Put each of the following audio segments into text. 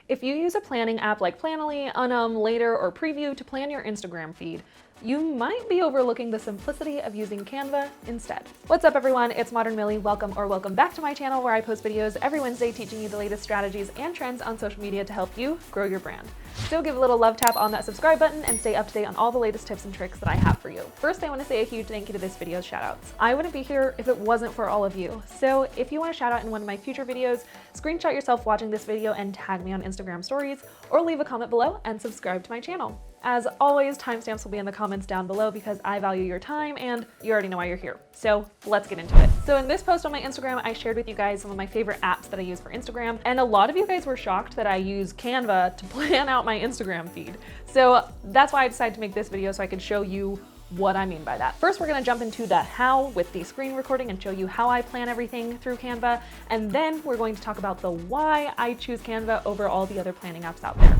If you use a planning app like Planoly, Later, or Preview to plan your Instagram feed, you might be overlooking the simplicity of using Canva instead. What's up everyone, it's Modern Millie. Welcome back to my channel where I post videos every Wednesday teaching you the latest strategies and trends on social media to help you grow your brand. So give a little love tap on that subscribe button and stay up to date on all the latest tips and tricks that I have for you. First, I want to say a huge thank you to this video's shoutouts. I wouldn't be here if it wasn't for all of you. So if you want a shout out in one of my future videos, screenshot yourself watching this video and tag me on Instagram stories, or leave a comment below and subscribe to my channel. As always, timestamps will be in the comments down below because I value your time and you already know why you're here. So let's get into it. So in this post on my Instagram, I shared with you guys some of my favorite apps that I use for Instagram. And a lot of you guys were shocked that I use Canva to plan out my Instagram feed. So that's why I decided to make this video so I could show you what I mean by that. First, we're gonna jump into the how with the screen recording and show you how I plan everything through Canva. And then we're going to talk about the why I choose Canva over all the other planning apps out there.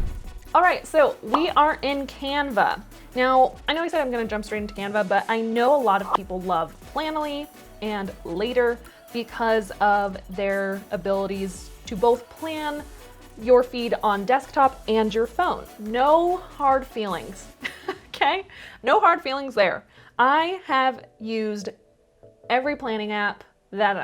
All right, so we are in Canva. Now, I know I said I'm gonna jump straight into Canva, but I know a lot of people love Planoly and Later because of their abilities to both plan your feed on desktop and your phone. No hard feelings, okay? No hard feelings there. I have used every planning app that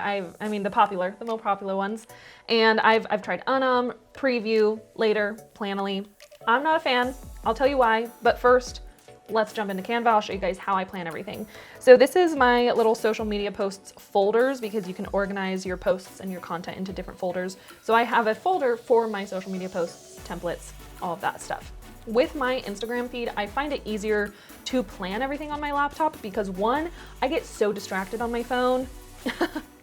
the more popular ones, and I've tried Preview, Later, Planoly. I'm not a fan, I'll tell you why, but first, let's jump into Canva. I'll show you guys how I plan everything. So this is my little social media posts folders because you can organize your posts and your content into different folders. So I have a folder for my social media posts, templates, all of that stuff. With my Instagram feed, I find it easier to plan everything on my laptop because one, I get so distracted on my phone.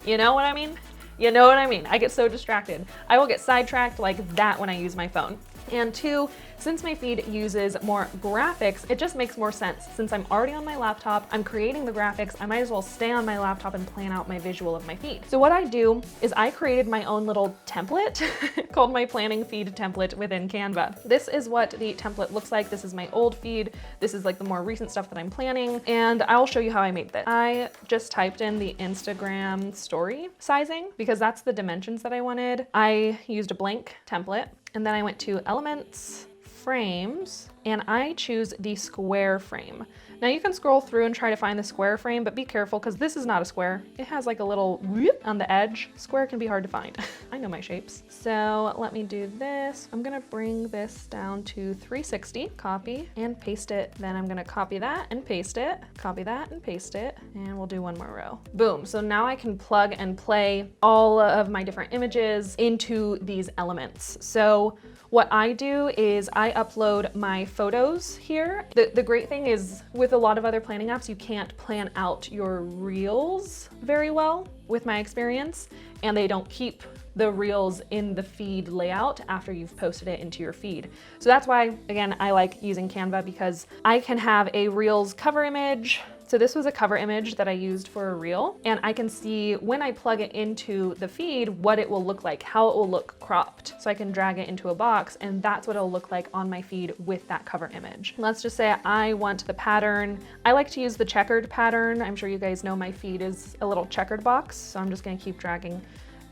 You know what I mean? You know what I mean? I get so distracted. I will get sidetracked like that when I use my phone. And two, since my feed uses more graphics, it just makes more sense. Since I'm already on my laptop, I'm creating the graphics, I might as well stay on my laptop and plan out my visual of my feed. So what I do is I created my own little template called my planning feed template within Canva. This is what the template looks like. This is my old feed. This is like the more recent stuff that I'm planning. And I'll show you how I made this. I just typed in the Instagram story sizing because that's the dimensions that I wanted. I used a blank template. And then I went to Elements, Frames, and I choose the square frame. Now you can scroll through and try to find the square frame, but be careful because this is not a square. It has like a little whoop on the edge. Square can be hard to find. I know my shapes. So let me do this. I'm gonna bring this down to 360, copy and paste it. Then I'm gonna copy that and paste it, copy that and paste it, and we'll do one more row. Boom, so now I can plug and play all of my different images into these elements. So what I do is I upload my photos here. The great thing is with a lot of other planning apps, you can't plan out your reels very well with my experience, and they don't keep the reels in the feed layout after you've posted it into your feed. So that's why, again, I like using Canva because I can have a reels cover image. So this was a cover image that I used for a reel, and I can see when I plug it into the feed, what it will look like, how it will look cropped. So I can drag it into a box, and that's what it'll look like on my feed with that cover image. Let's just say I want the pattern. I like to use the checkered pattern. I'm sure you guys know my feed is a little checkered box, so I'm just gonna keep dragging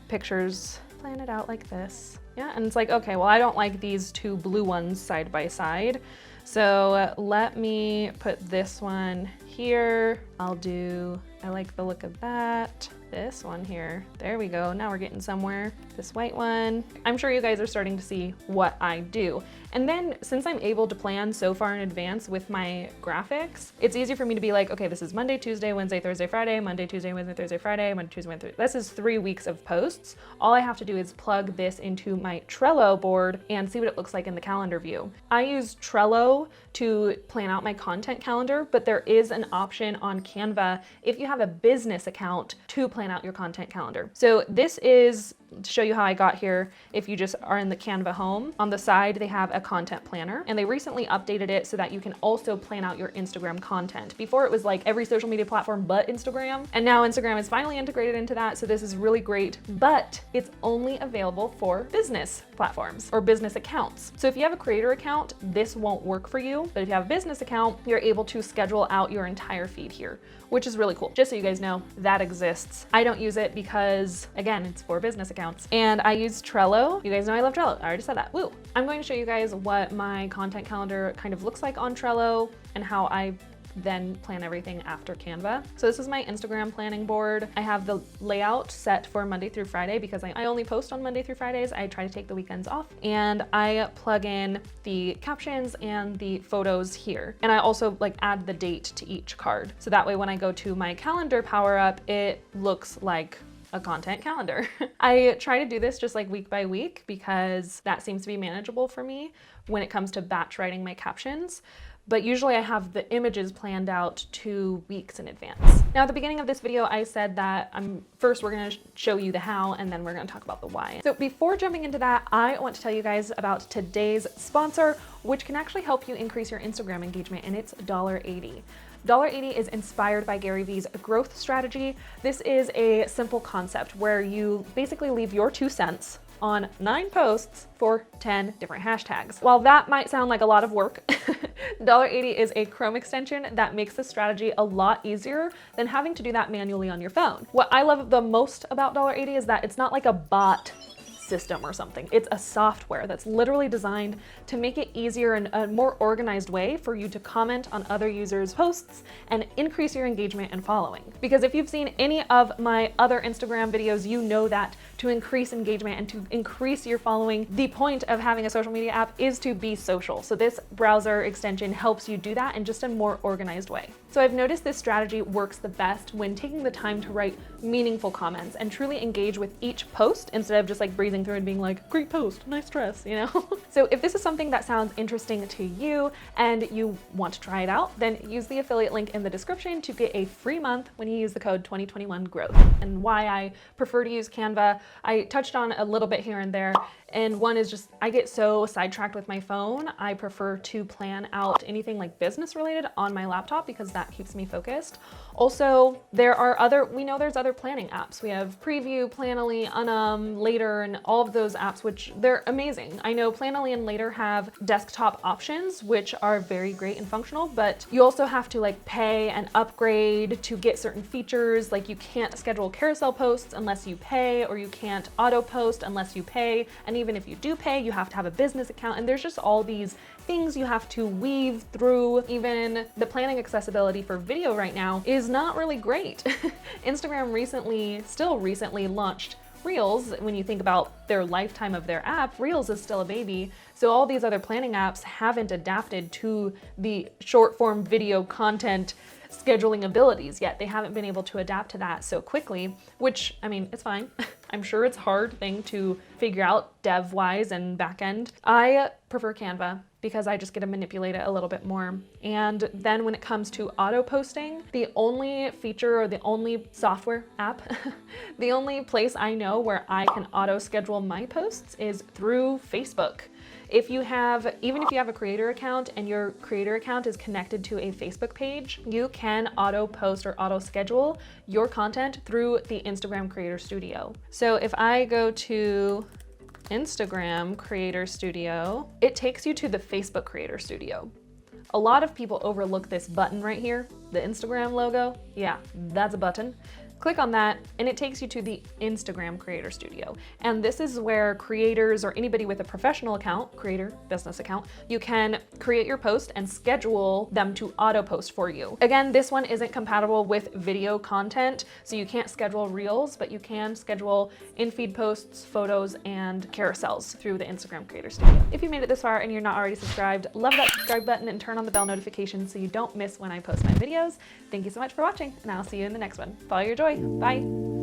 pictures, plan it out like this. Yeah, and it's like, okay, well, I don't like these two blue ones side by side. So let me put this one here. I like the look of that. This one here, there we go. Now we're getting somewhere. This white one. I'm sure you guys are starting to see what I do. And then since I'm able to plan so far in advance with my graphics, it's easy for me to be like, okay, this is Monday, Tuesday, Wednesday, Thursday, Friday, Monday, Tuesday, Wednesday, Thursday, Friday, Monday, Tuesday, Wednesday. This is 3 weeks of posts. All I have to do is plug this into my Trello board and see what it looks like in the calendar view. I use Trello to plan out my content calendar, but there is an option on Canva if you have a business account to plan out your content calendar. So this is to show you how I got here. If you just are in the Canva home, on the side they have a content planner, and they recently updated it so that you can also plan out your Instagram content. Before it was like every social media platform but Instagram, and now Instagram is finally integrated into that, so this is really great, but it's only available for business platforms or business accounts. So if you have a creator account, this won't work for you, but if you have a business account, you're able to schedule out your entire feed here, which is really cool. Just so you guys know, that exists. I don't use it because, again, it's for business accounts. accounts. And I use Trello. You guys know I love Trello. I already said that. Woo! I'm going to show you guys what my content calendar kind of looks like on Trello and how I then plan everything after Canva. So this is my Instagram planning board. I have the layout set for Monday through Friday because I only post on Monday through Fridays. I try to take the weekends off, and I plug in the captions and the photos here. And I also like add the date to each card. So that way when I go to my calendar power up, it looks like a content calendar. I try to do this just like week by week because that seems to be manageable for me when it comes to batch writing my captions. But usually I have the images planned out 2 weeks in advance. Now at the beginning of this video, I said that first we're gonna show you the how, and then we're gonna talk about the why. So before jumping into that, I want to tell you guys about today's sponsor, which can actually help you increase your Instagram engagement, and it's $80. $80 is inspired by Gary Vee's growth strategy. This is a simple concept where you basically leave your 2 cents on 9 posts for 10 different hashtags. While that might sound like a lot of work, $80 is a Chrome extension that makes the strategy a lot easier than having to do that manually on your phone. What I love the most about $80 is that it's not like a bot system or something. It's a software that's literally designed to make it easier and a more organized way for you to comment on other users' posts and increase your engagement and following. Because if you've seen any of my other Instagram videos, you know that to increase engagement and to increase your following, the point of having a social media app is to be social. So this browser extension helps you do that in just a more organized way. So I've noticed this strategy works the best when taking the time to write meaningful comments and truly engage with each post instead of just like breezing through and being like, great post, nice dress, you know? So if this is something that sounds interesting to you and you want to try it out, then use the affiliate link in the description to get a free month when you use the code 2021growth. And why I prefer to use Canva, I touched on a little bit here and there. And one is just, I get so sidetracked with my phone. I prefer to plan out anything like business related on my laptop because that keeps me focused. Also, we know there's other planning apps. We have Preview, Planoly, Later, and all of those apps, which they're amazing. I know Planoly and Later have desktop options, which are very great and functional, but you also have to like pay and upgrade to get certain features. Like you can't schedule carousel posts unless you pay, or you can't auto post unless you pay. And even if you do pay, you have to have a business account, and there's just all these things you have to weave through. Even the planning accessibility for video right now is not really great. Instagram still recently launched Reels. When you think about their lifetime of their app, Reels is still a baby. So all these other planning apps haven't adapted to the short form video content scheduling abilities yet. They haven't been able to adapt to that so quickly, which, I mean, it's fine. I'm sure it's a hard thing to figure out dev-wise and back-end. I prefer Canva because I just get to manipulate it a little bit more. And then when it comes to auto posting, the only feature or the only software app, the only place I know where I can auto schedule my posts is through Facebook. Even if you have a creator account and your creator account is connected to a Facebook page, you can auto post or auto schedule your content through the Instagram Creator Studio. So if I go to Instagram Creator Studio, it takes you to the Facebook Creator Studio. A lot of people overlook this button right here, the Instagram logo. Yeah, that's a button. Click on that and it takes you to the Instagram Creator Studio. And this is where creators or anybody with a professional account, creator, business account, you can create your post and schedule them to auto post for you. Again, this one isn't compatible with video content, so you can't schedule Reels, but you can schedule in-feed posts, photos, and carousels through the Instagram Creator Studio. If you made it this far and you're not already subscribed, love that subscribe button and turn on the bell notification so you don't miss when I post my videos. Thank you so much for watching, and I'll see you in the next one. Follow your joy. Bye.